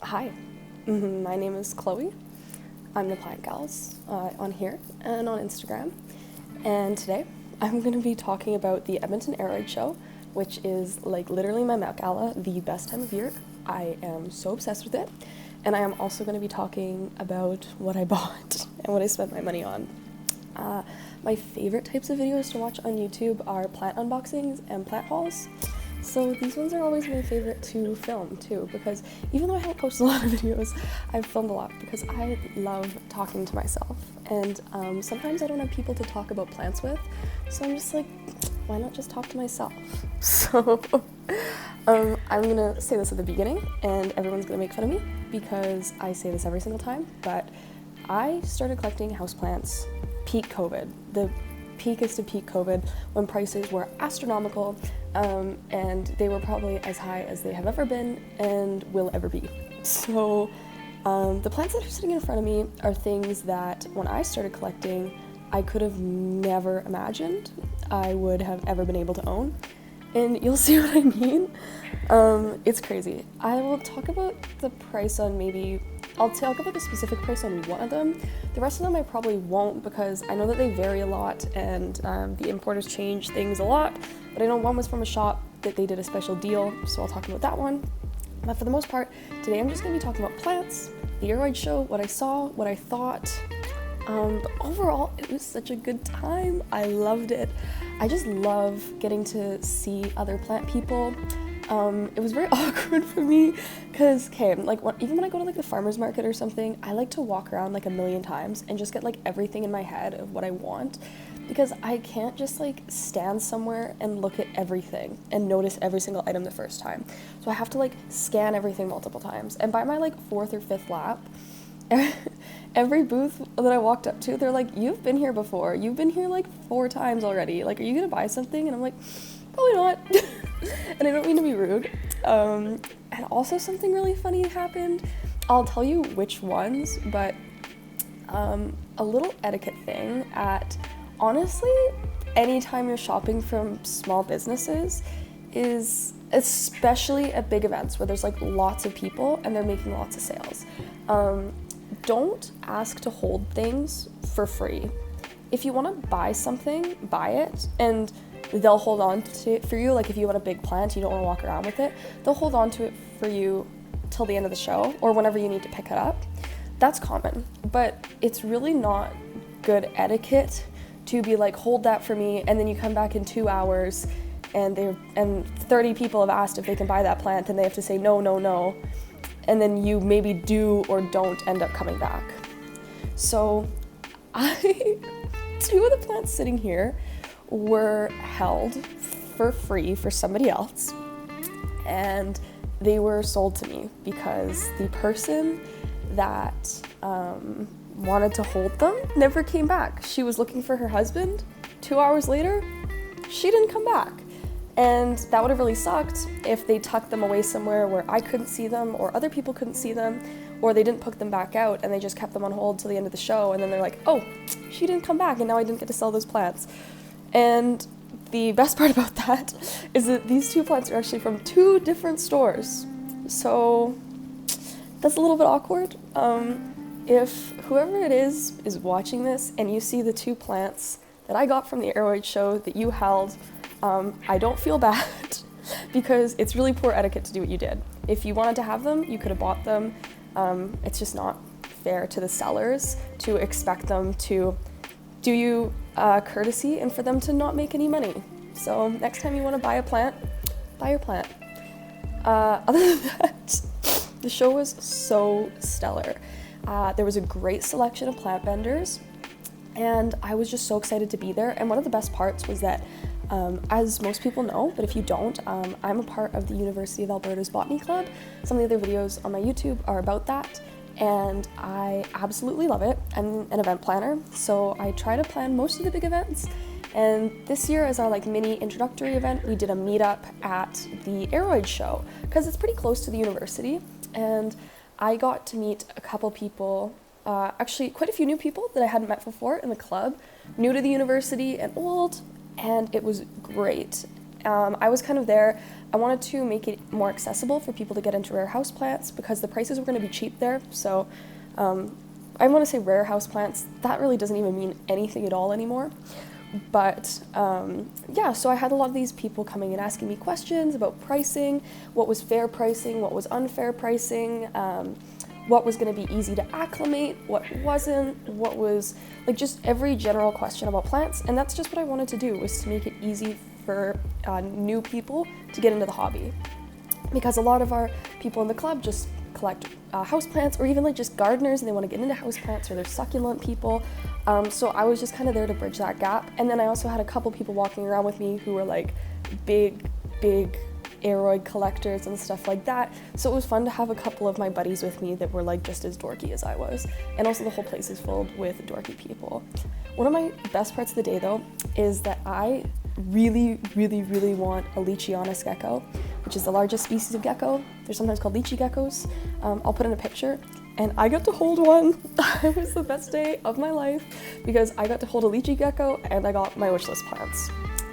Hi, my name is Chloe. I'm the Plant Gals on here and on Instagram. And today I'm going to be talking about the Edmonton Aroid show, which is like literally my Met Gala, the best time of year. I am so obsessed with it. And I am also going to be talking about what I bought and what I spent my money on. My favorite types of videos to watch on YouTube are plant unboxings and plant hauls. So these ones are always my favorite to film too, because even though I haven't posted a lot of videos, I've filmed a lot because I love talking to myself. And sometimes I don't have people to talk about plants with, so I'm just like, why not just talk to myself? So I'm gonna say this at the beginning, and everyone's gonna make fun of me because I say this every single time, but I started collecting houseplants peak COVID, the peakest of peak COVID, when prices were astronomical, and they were probably as high as they have ever been and will ever be. So the plants that are sitting in front of me are things that when I started collecting, I could have never imagined I would have ever been able to own. And you'll see what I mean. It's crazy. I will talk about the price on I'll talk about the specific price on one of them. The rest of them I probably won't, because I know that they vary a lot and the importers change things a lot. But I know one was from a shop that they did a special deal, so I'll talk about that one. But for the most part, today I'm just going to be talking about plants, the Aroid show, what I saw, what I thought. But overall, it was such a good time. I loved it. I just love getting to see other plant people. It was very awkward for me because, even when I go to like the farmer's market or something, I like to walk around like a million times and just get like everything in my head of what I want, because I can't just like stand somewhere and look at everything and notice every single item the first time. So I have to like scan everything multiple times. And by my like fourth or fifth lap, every booth that I walked up to, they're like, "You've been here before. You've been here like 4 times already. Like, are you gonna buy something?" And I'm like, "Probably not." And I don't mean to be rude. And also something really funny happened. I'll tell you which ones, but a little etiquette thing at, honestly, anytime you're shopping from small businesses is, especially at big events where there's like lots of people and they're making lots of sales. Don't ask to hold things for free. If you want to buy something, buy it, and they'll hold on to it for you. Like if you want a big plant, you don't want to walk around with it, they'll hold on to it for you till the end of the show or whenever you need to pick it up. That's common, but it's really not good etiquette to be like, "Hold that for me," and then you come back in 2 hours and 30 people have asked if they can buy that plant and they have to say no, no, no. And then you maybe do or don't end up coming back. So two of the plants sitting here were held for free for somebody else, and they were sold to me because the person that wanted to hold them never came back. She was looking for her husband. 2 hours later, she didn't come back. And that would have really sucked if they tucked them away somewhere where I couldn't see them or other people couldn't see them, or they didn't put them back out and they just kept them on hold till the end of the show, and then they're like, "Oh, she didn't come back and now I didn't get to sell those plants." And the best part about that is that these 2 plants are actually from 2 different stores. So that's a little bit awkward. If whoever it is watching this and you see the 2 plants that I got from the Aroid show that you held, I don't feel bad because it's really poor etiquette to do what you did. If you wanted to have them, you could have bought them. It's just not fair to the sellers to expect them to do you courtesy and for them to not make any money. So next time you want to buy a plant, buy your plant. Other than that, the show was so stellar. There was a great selection of plant vendors, and I was just so excited to be there. And one of the best parts was that, as most people know, but if you don't, I'm a part of the University of Alberta's Botany Club. Some of the other videos on my YouTube are about that, and I absolutely love it. I'm an event planner, so I try to plan most of the big events. And this year, as our like mini introductory event, we did a meetup at the Aroid show because it's pretty close to the university, and I got to meet a couple people, actually quite a few new people that I hadn't met before in the club, new to the university and old, and it was great. I was kind of there. I wanted to make it more accessible for people to get into rare houseplants because the prices were going to be cheap there. So I want to say rare houseplants. That really doesn't even mean anything at all anymore. But yeah, so I had a lot of these people coming and asking me questions about pricing, what was fair pricing, what was unfair pricing, what was going to be easy to acclimate, what wasn't, what was, like, just every general question about plants. And that's just what I wanted to do, was to make it easy for new people to get into the hobby. Because a lot of our people in the club just collect houseplants, or even like just gardeners and they want to get into houseplants, or they're succulent people. So I was just kind of there to bridge that gap. And then I also had a couple people walking around with me who were like big Aroid collectors and stuff like that. So it was fun to have a couple of my buddies with me that were like just as dorky as I was. And also the whole place is filled with dorky people. One of my best parts of the day though is that I really want a Leachianus gecko, which is the largest species of gecko. They're sometimes called lychee geckos. I'll put in a picture. And I got to hold one. It was the best day of my life because I got to hold a lychee gecko and I got my wishlist plants.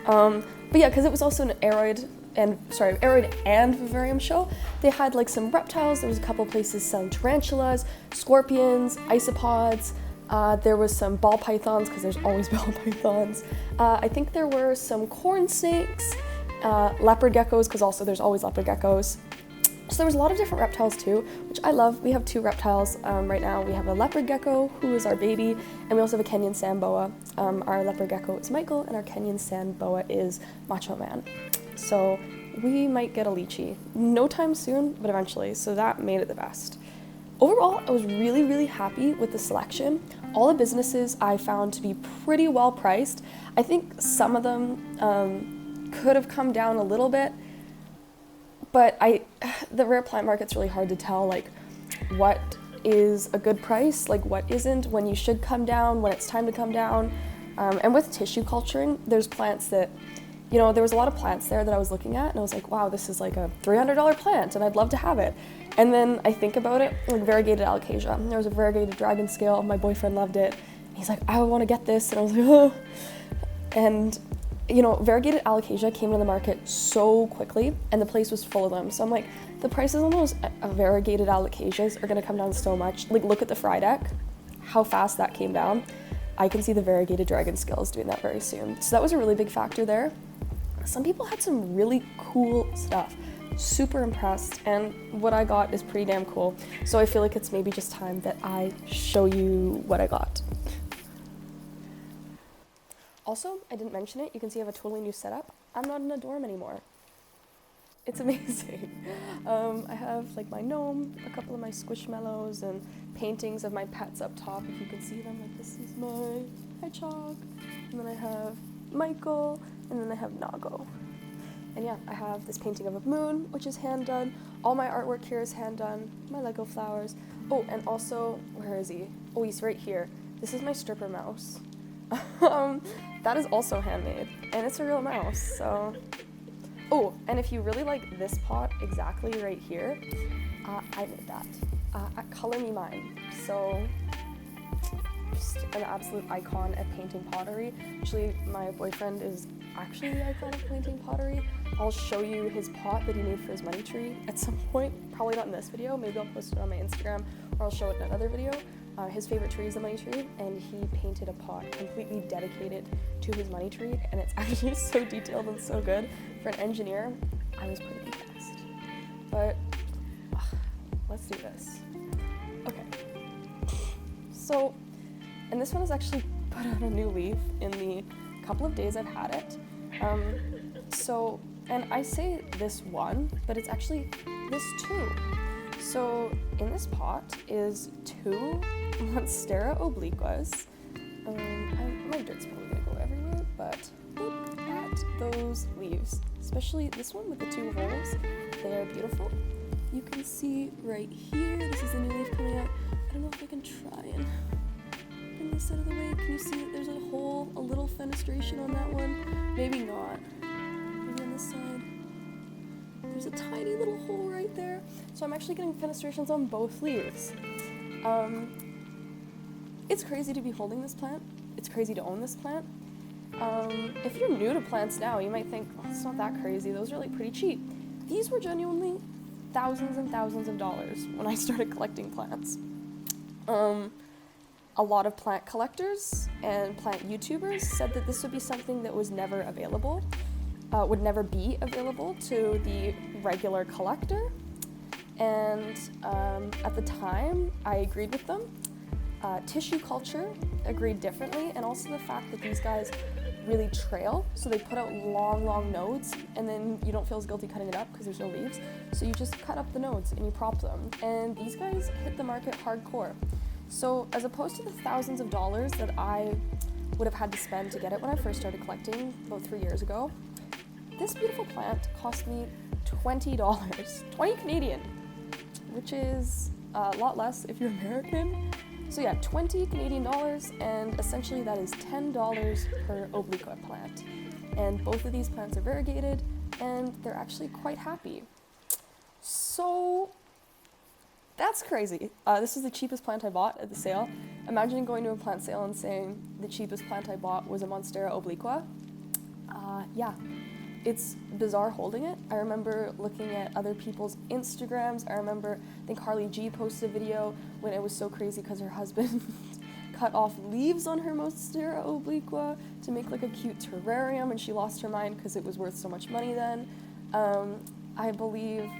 But yeah, because it was also an Aroid and Vivarium show. They had like some reptiles. There was a couple places selling tarantulas, scorpions, isopods. There was some ball pythons, because there's always ball pythons. I think there were some corn snakes, leopard geckos, because also there's always leopard geckos. So there was a lot of different reptiles too, which I love. We have two reptiles right now. We have a leopard gecko, who is our baby, and we also have a Kenyan sand boa. Our leopard gecko is Michael, and our Kenyan sand boa is Macho Man. So we might get a lychee. No time soon, but eventually, so that made it the best. Overall, I was really happy with the selection. All the businesses I found to be pretty well priced. I think some of them could have come down a little bit, but the rare plant market's really hard to tell, like, what is a good price, like what isn't, when you should come down, when it's time to come down. And with tissue culturing, there's plants that, you know, there was a lot of plants there that I was looking at and I was like, wow, this is like a $300 plant and I'd love to have it. And then I think about it, like variegated alocasia. There was a variegated dragon scale, my boyfriend loved it. He's like, I want to get this, and I was like, oh. And you know, variegated alocasia came to the market so quickly and the place was full of them. So I'm like, the prices on those variegated alocasias are gonna come down so much. Like, look at the fry deck, how fast that came down. I can see the variegated dragon scales doing that very soon. So that was a really big factor there. Some people had some really cool stuff. Super impressed, and what I got is pretty damn cool. So I feel like it's maybe just time that I show you what I got. Also, I didn't mention it, you can see I have a totally new setup. I'm not in a dorm anymore. It's amazing. I have like my gnome, a couple of my squishmallows, and paintings of my pets up top, if you can see them. Like, this is my hedgehog, and then I have Michael, and then I have Nago. And yeah, I have this painting of a moon, which is hand done. All my artwork here is hand done. My Lego flowers. Oh, and also, where is he? Oh, he's right here. This is my stripper mouse. That is also handmade, and it's a real mouse, so. Oh, and if you really like this pot exactly right here, I made that at Color Me Mine. So, just an absolute icon at painting pottery. Actually, my boyfriend is actually the icon of painting pottery. I'll show you his pot that he made for his money tree at some point. Probably not in this video, maybe I'll post it on my Instagram, or I'll show it in another video. His favorite tree is the money tree, and he painted a pot completely dedicated to his money tree, and it's actually so detailed and so good. For an engineer, I was pretty impressed. But let's do this. Okay. So, and this one has actually put out a new leaf in the couple of days I've had it. And I say this one, but it's actually this two. So in this pot is two Monstera Obliquas. My dirt's probably gonna go everywhere, but look at those leaves. Especially this one with the two holes. They are beautiful. You can see right here, this is the new leaf coming out. I don't know if I can try and bring this out of the way. Can you see that there's a hole, a little fenestration on that one? Maybe not. Maybe on this side. There's a tiny little hole right there. So I'm actually getting fenestrations on both leaves. It's crazy to be holding this plant. It's crazy to own this plant. If you're new to plants now, you might think, oh, it's not that crazy. Those are like pretty cheap. These were genuinely thousands and thousands of dollars when I started collecting plants. A lot of plant collectors and plant YouTubers said that this would be something that was never available, would never be available to the regular collector. And at the time, I agreed with them. Tissue culture agreed differently, and also the fact that these guys really trail, so they put out long nodes, and then you don't feel as guilty cutting it up because there's no leaves, so you just cut up the nodes and you prop them, and these guys hit the market hardcore. So as opposed to the thousands of dollars that I would have had to spend to get it when I first started collecting about 3 years ago, this beautiful plant cost me $20, 20 Canadian, which is a lot less if you're American. So yeah, 20 Canadian dollars, and essentially that is $10 per Obliqua plant. And both of these plants are variegated, and they're actually quite happy. So that's crazy. This is the cheapest plant I bought at the sale. Imagine going to a plant sale and saying the cheapest plant I bought was a Monstera Obliqua. Yeah, it's bizarre holding it. I remember looking at other people's Instagrams. I think Harley G posted a video when it was so crazy because her husband cut off leaves on her Monstera Obliqua to make like a cute terrarium, and she lost her mind because it was worth so much money then. I believe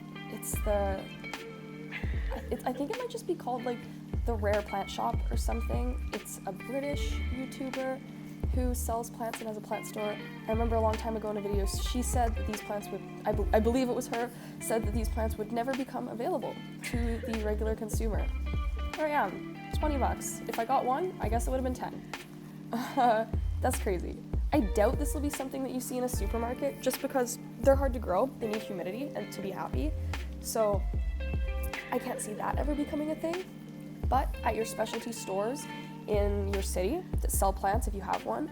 I think it might just be called like the Rare Plant Shop or something. It's a British YouTuber who sells plants and has a plant store. I remember a long time ago in a video, she said that these plants would, I believe it was her, said that these plants would never become available to the regular consumer. Here I am, $20. If I got one, I guess it would have been 10. That's crazy. I doubt this will be something that you see in a supermarket just because they're hard to grow, they need humidity and to be happy. So I can't see that ever becoming a thing. But at your specialty stores in your city that sell plants, if you have one,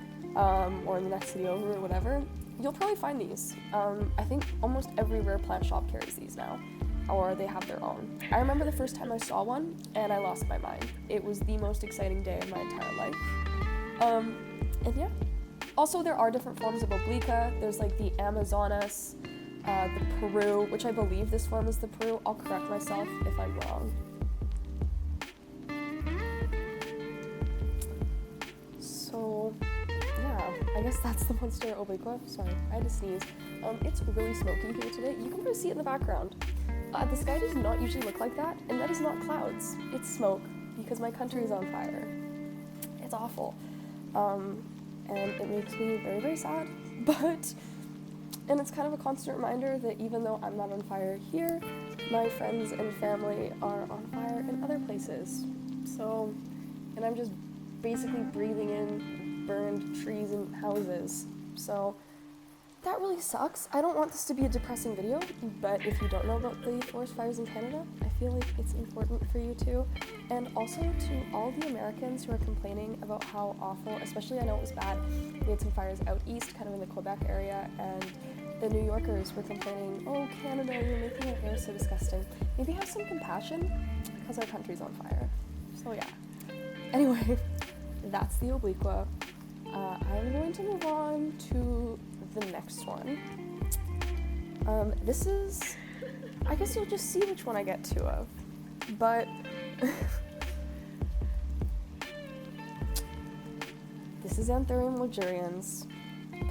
or in the next city over or whatever, you'll probably find these. I think almost every Rare Plant Shop carries these now, or they have their own. I remember the first time I saw one and I lost my mind. It was the most exciting day of my entire life. And yeah. Also, there are different forms of Obliqua. There's like the Amazonas, the Peru, which I believe this form is the Peru. I'll correct myself if I'm wrong. So, yeah, I guess that's the Monstera Obliqua. Sorry, I had to sneeze. It's really smoky here today. You can probably see it in the background. The sky does not usually look like that, and that is not clouds. It's smoke, because my country is on fire. It's awful. And it makes me very, very sad. And it's kind of a constant reminder that even though I'm not on fire here, my friends and family are on fire in other places. So, and I'm just basically breathing in burned trees and houses. So that really sucks. I don't want this to be a depressing video, but if you don't know about the forest fires in Canada, I feel like it's important for you to. And also to all the Americans who are complaining about how awful, especially I know it was bad, we had some fires out east, kind of in the Quebec area, and the New Yorkers were complaining, oh Canada, you're making our air so disgusting. Maybe have some compassion, because our country's on fire. So yeah. Anyway, that's the Obliqua. I'm going to move on to the next one. This is, I guess you'll just see which one I get two of, but this is Anthurium luxurians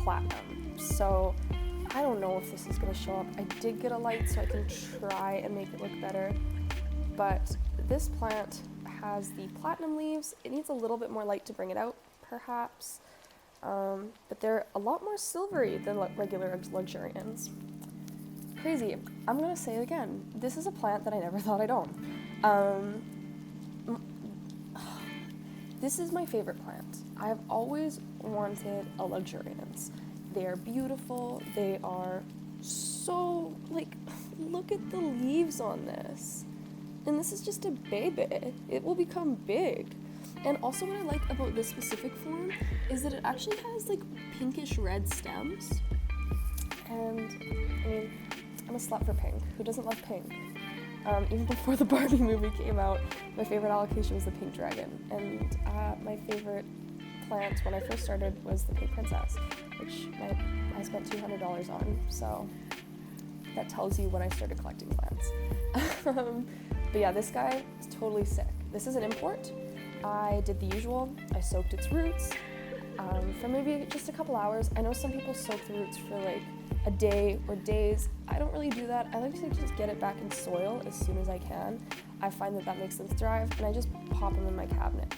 platinum. So I don't know if this is going to show up. I did get a light so I can try and make it look better, but this plant has the platinum leaves. It needs a little bit more light to bring it out, perhaps. But they're a lot more silvery than regular luxurians. Crazy. I'm gonna say it again. This is a plant that I never thought I'd own. This is my favorite plant. I've always wanted a luxurians. They are beautiful. They are so, look at the leaves on this. And this is just a baby. It will become big. And also what I like about this specific form is that it actually has pinkish red stems. And I mean, I'm a slut for pink. Who doesn't love pink? Even before the Barbie movie came out, my favorite allocation was the pink dragon. And my favorite plant when I first started was the pink princess, which I spent $200 on, so that tells you when I started collecting plants. But yeah, this guy is totally sick. This is an import. I did the usual. I soaked its roots for maybe just a couple hours. I know some people soak the roots for like a day or days. I don't really do that. I like to just get it back in soil as soon as I can. I find that makes them thrive, and I just pop them in my cabinet.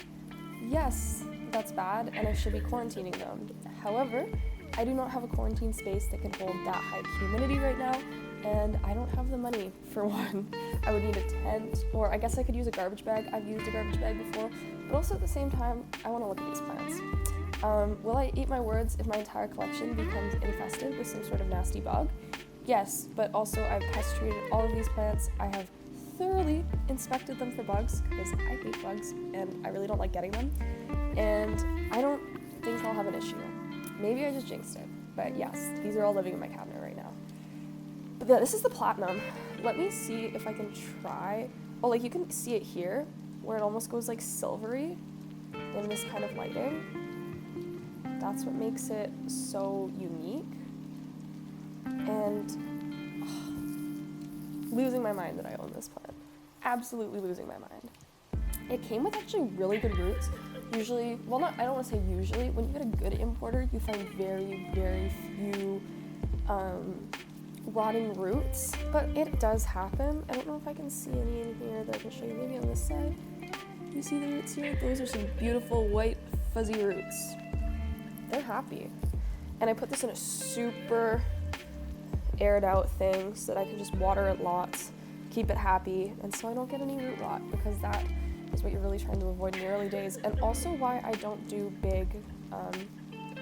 Yes, that's bad, and I should be quarantining them. However, I do not have a quarantine space that can hold that high humidity right now, and I don't have the money for one. I would need a tent, or I guess I could use a garbage bag. I've used a garbage bag before, but also at the same time, I want to look at these plants. Will I eat my words if my entire collection becomes infested with some sort of nasty bug? Yes, but also I've pest treated all of these plants. I have thoroughly inspected them for bugs, because I hate bugs, and I really don't like getting them, and I don't think I'll have an issue. Maybe I just jinxed it, but yes, these are all living in my cabinet right now. But yeah, this is the platinum. Let me see if I can try. Oh, like you can see it here, where it almost goes like silvery in this kind of lighting. That's what makes it so unique. And losing my mind that I own this plant. Absolutely losing my mind. It came with actually really good roots. Usually, well, I don't want to say usually, when you get a good importer, you find very, very few rotting roots, but it does happen. I don't know if I can see any in here that I can show you. Maybe on this side. You see the roots here? Those are some beautiful white fuzzy roots. They're happy. And I put this in a super aired out thing so that I can just water it lots, keep it happy, and so I don't get any root rot, because that is what you're really trying to avoid in the early days. And also why I don't do big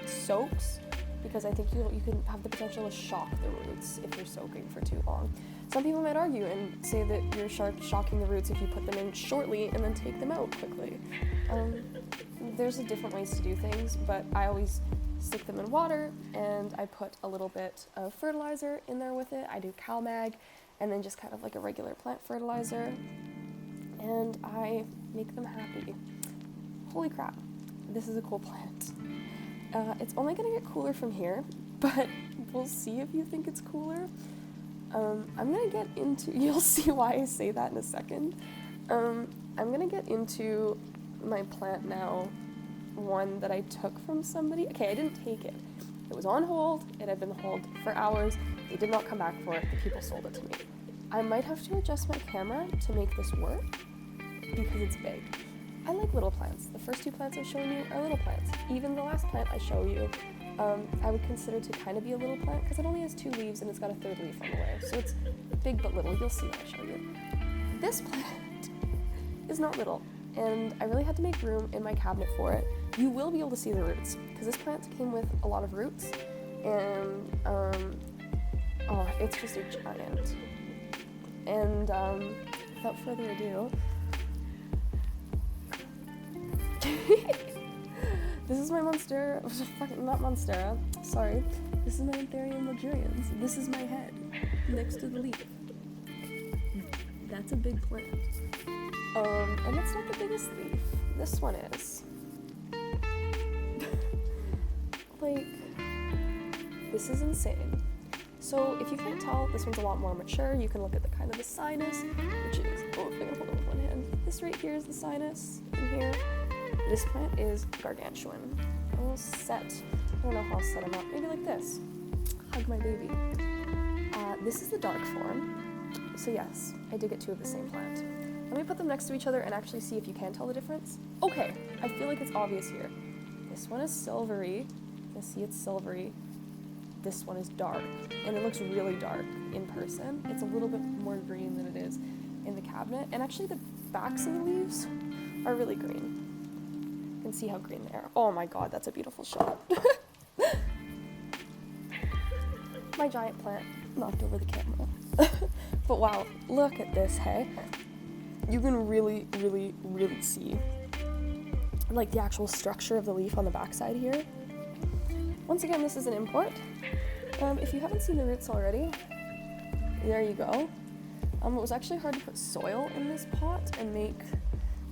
soaks, because I think you can have the potential to shock the roots if you're soaking for too long. Some people might argue and say that you're shocking the roots if you put them in shortly and then take them out quickly. There's different ways to do things, but I always stick them in water, and I put a little bit of fertilizer in there with it. I do CalMag, and then just kind of like a regular plant fertilizer, and I make them happy. Holy crap, this is a cool plant. It's only gonna get cooler from here, but we'll see if you think it's cooler. I'm gonna get into, you'll see why I say that in a second. I'm gonna get into my plant now, one that I took from somebody. Okay, I didn't take it. It was on hold. It had been on hold for hours. They did not come back for it. The people sold it to me. I might have to adjust my camera to make this work because it's big. I like little plants. The first two plants I've shown you are little plants. Even the last plant I show you, I would consider to kind of be a little plant because it only has 2 leaves and it's got a 3rd leaf on the way. So it's big but little. You'll see when I show you. This plant is not little, and I really had to make room in my cabinet for it. You will be able to see the roots because this plant came with a lot of roots, and it's just a giant. And without further ado, this is my Monstera, not Monstera, sorry. This is my Vivarium luxurians. This is my head next to the leaf. That's a big plant. And it's not the biggest leaf. This one is. Like, this is insane. So if you can't tell, this one's a lot more mature. You can look at the kind of the sinus, which is, I'm gonna hold it with one hand. This right here is the sinus in here. This plant is gargantuan. I'll set, I don't know how I'll set them up, maybe like this. Hug my baby. This is the dark form. So yes, I did get 2 of the same plant. Let me put them next to each other and actually see if you can tell the difference. Okay, I feel like it's obvious here. This one is silvery. You can see it's silvery. This one is dark, and it looks really dark in person. It's a little bit more green than it is in the cabinet. And actually the backs of the leaves are really green. You can see how green they are. Oh my god, that's a beautiful shot. My giant plant knocked over the camera. But wow, look at this, hey? You can really, really, really see like the actual structure of the leaf on the backside here. Once again, this is an import. If you haven't seen the roots already, there you go. It was actually hard to put soil in this pot and make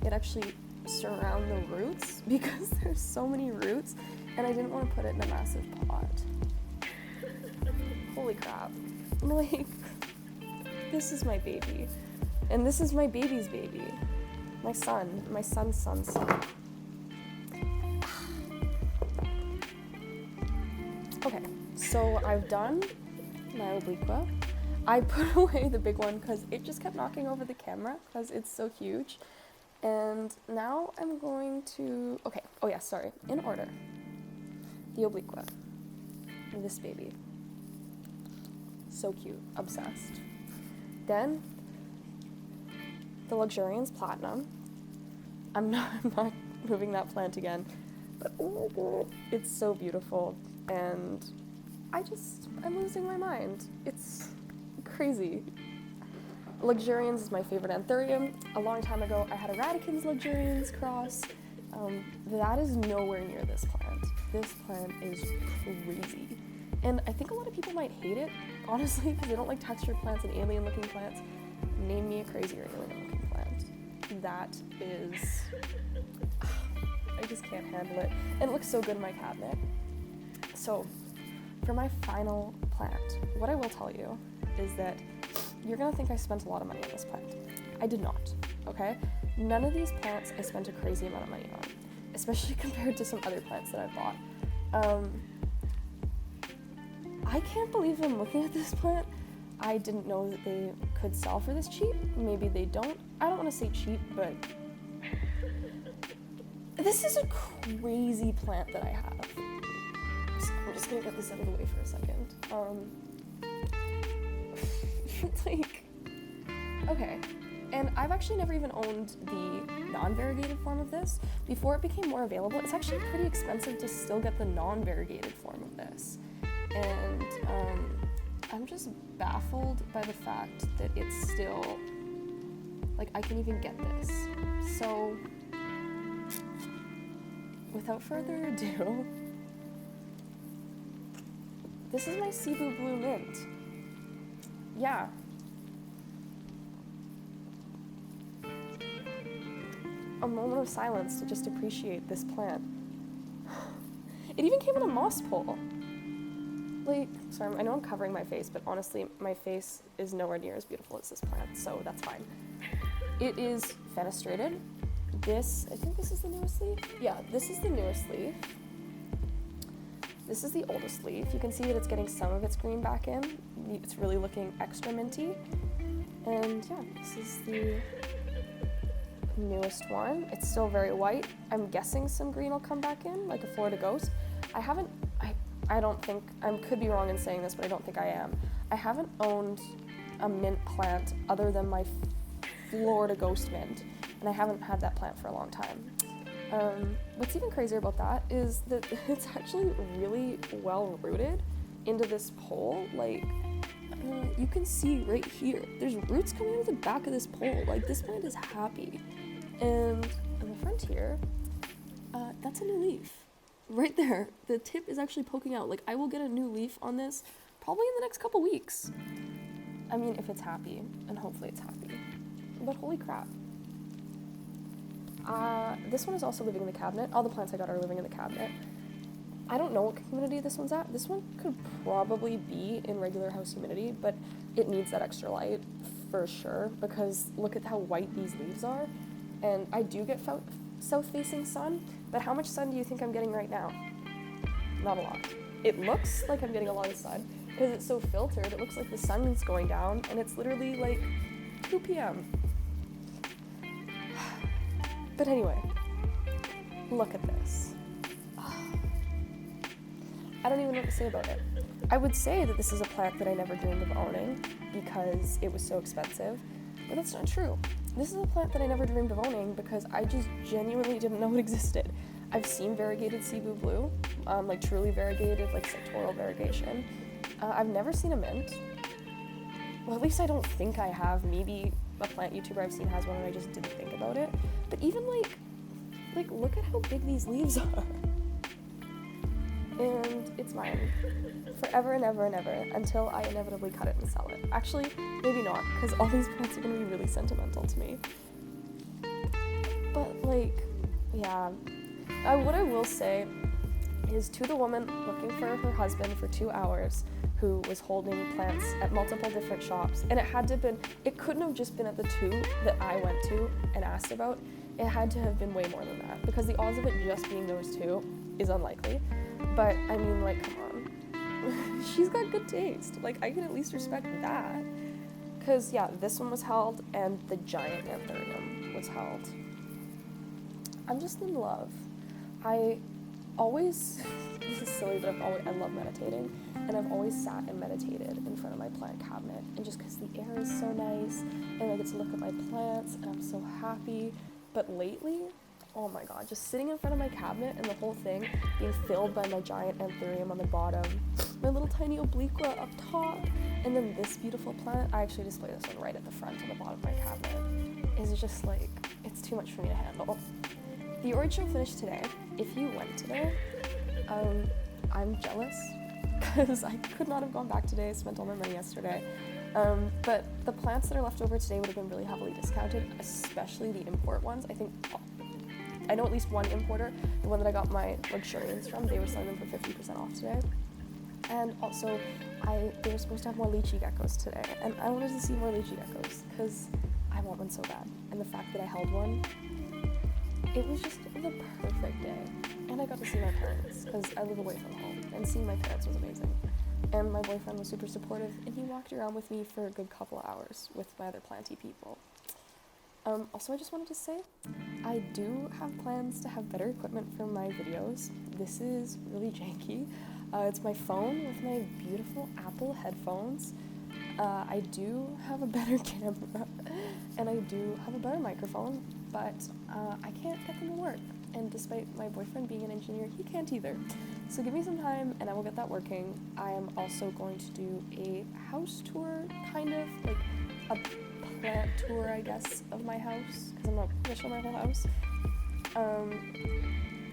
it actually surround the roots because there's so many roots, and I didn't want to put it in a massive pot. Holy crap. Like, this is my baby. And this is my baby's baby. My son's son's son. Okay, so I've done my Obliqua. I put away the big one because it just kept knocking over the camera because it's so huge. And now I'm going to, okay, oh yeah, sorry, in order. The Obliqua, this baby. So cute, obsessed. Then, the Luxuriance Platinum. I'm not moving that plant again, but oh my god, it's so beautiful. And I'm losing my mind. It's crazy. Luxurians is my favorite anthurium. A long time ago, I had a Radicans Luxurians cross. That is nowhere near this plant. This plant is crazy. And I think a lot of people might hate it, honestly, because they don't like textured plants and alien-looking plants. Name me a crazier alien-looking plant. That is... I just can't handle it. And it looks so good in my cabinet. So, for my final plant, what I will tell you is that you're gonna think I spent a lot of money on this plant. I did not, okay? None of these plants I spent a crazy amount of money on, especially compared to some other plants that I've bought. I can't believe I'm looking at this plant. I didn't know that they could sell for this cheap. Maybe they don't. I don't want to say cheap, but this is a crazy plant that I have. I'm just gonna get this out of the way for a second. Like, okay. And I've actually never even owned the non-variegated form of this. Before it became more available, it's actually pretty expensive to still get the non-variegated form of this. And I'm just baffled by the fact that it's still, like, I can even get this. So, without further ado, this is my Cebu Blue Mint. Yeah. A moment of silence to just appreciate this plant. It even came in a moss pole. Like, sorry, I know I'm covering my face, but honestly, my face is nowhere near as beautiful as this plant, so that's fine. It is fenestrated. I think this is the newest leaf? Yeah, this is the newest leaf. This is the oldest leaf. You can see that it's getting some of its green back in. It's really looking extra minty. And yeah, this is the newest one. It's still very white. I'm guessing some green will come back in, like a Florida Ghost. I don't think, I could be wrong in saying this, but I don't think I am. I haven't owned a mint plant other than my Florida Ghost mint, and I haven't had that plant for a long time. What's even crazier about that is that it's actually really well rooted into this pole. Like, you can see right here, there's roots coming out of the back of this pole. Like, this plant is happy. And in the front here, that's a new leaf. Right there, the tip is actually poking out. Like, I will get a new leaf on this probably in the next couple weeks. I mean, if it's happy, and hopefully it's happy. But holy crap. This one is also living in the cabinet. All the plants I got are living in the cabinet. I don't know what humidity this one's at. This one could probably be in regular house humidity, but it needs that extra light for sure, because look at how white these leaves are. And I do get south-facing sun, but how much sun do you think I'm getting right now? Not a lot. It looks like I'm getting a lot of sun, because it's so filtered. It looks like the sun's going down, and it's literally like 2 p.m. But anyway, look at this. I don't even know what to say about it. I would say that this is a plant that I never dreamed of owning because it was so expensive, but that's not true. This is a plant that I never dreamed of owning because I just genuinely didn't know it existed. I've seen variegated Cebu Blue, like truly variegated, like sectoral variegation. I've never seen a mint. Well, at least I don't think I have. Maybe a plant YouTuber I've seen has one and I just didn't think about it. But even like look at how big these leaves are. And it's mine forever and ever and ever until I inevitably cut it and sell it. Actually, maybe not, because all these plants are going to be really sentimental to me. But like, Yeah. What I will say is to the woman looking for her husband for 2 hours who was holding plants at multiple different shops, and it couldn't have just been at the 2 that I went to and asked about. It had to have been way more than that, because the odds of it just being those 2 is unlikely. But I mean, like, come on. She's got good taste. Like, I can at least respect that. Because, yeah, this one was held, and the giant anthurium was held. I'm just in love. I always, this is silly, but I love meditating, and I've always sat and meditated in front of my plant cabinet, and just because the air is so nice, and I get to look at my plants, and I'm so happy. But lately, oh my god, just sitting in front of my cabinet and the whole thing being filled by my giant anthurium on the bottom, my little tiny Obliqua up top, and then this beautiful plant, I actually display this one right at the front on the bottom of my cabinet, is just like, it's too much for me to handle. The Aroid show finished today. If you went today, I'm jealous, because I could not have gone back today, spent all my money yesterday. But the plants that are left over today would have been really heavily discounted, especially the import ones. I know at least one importer, the one that I got my luxuriance from, they were selling them for 50% off today. And also, they were supposed to have more lychee geckos today, and I wanted to see more lychee geckos, because I want one so bad. And the fact that I held one, it was just the perfect day. And I got to see my parents, because I live away from home, and seeing my parents was amazing. And my boyfriend was super supportive, and he walked around with me for a good couple of hours with my other planty people. Also, I just wanted to say, I do have plans to have better equipment for my videos. This is really janky. It's my phone with my beautiful Apple headphones. I do have a better camera, and I do have a better microphone, but I can't get them to work. And despite my boyfriend being an engineer, he can't either. So give me some time and I will get that working. I am also going to do a house tour, kind of, like a plant tour, I guess, of my house, because I'm not going to show my whole house.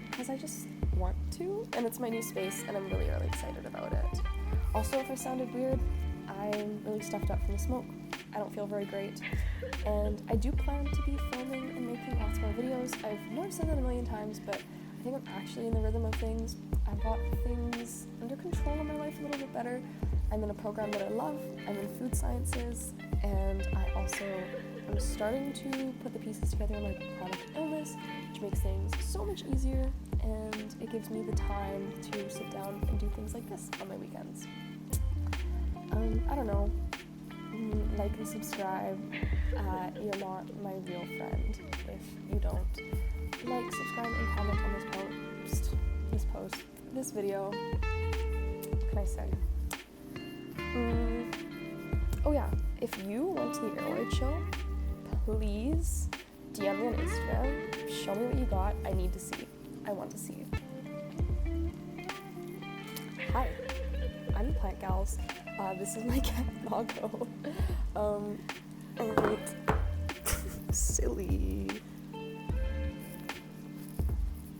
Because I just want to, and it's my new space, and I'm really, really excited about it. Also, if I sounded weird, I'm really stuffed up from the smoke. I don't feel very great, and I do plan to be filming and making lots more videos. I've never said that a million times, but I think I'm actually in the rhythm of things. I've got things under control in my life a little bit better. I'm in a program that I love. I'm in food sciences, and I also am starting to put the pieces together like chronic illness, which makes things so much easier, and it gives me the time to sit down and do things like this on my weekends. I don't know. Like and subscribe. You're not my real friend if you don't like, subscribe, and comment on this video. What can I say? Oh yeah, if you went to the Aroid show, please DM me on Instagram. Show me what you got. I need to see. I want to see. Hi, I'm Plant Gals. This is my cat Doggo. Alright.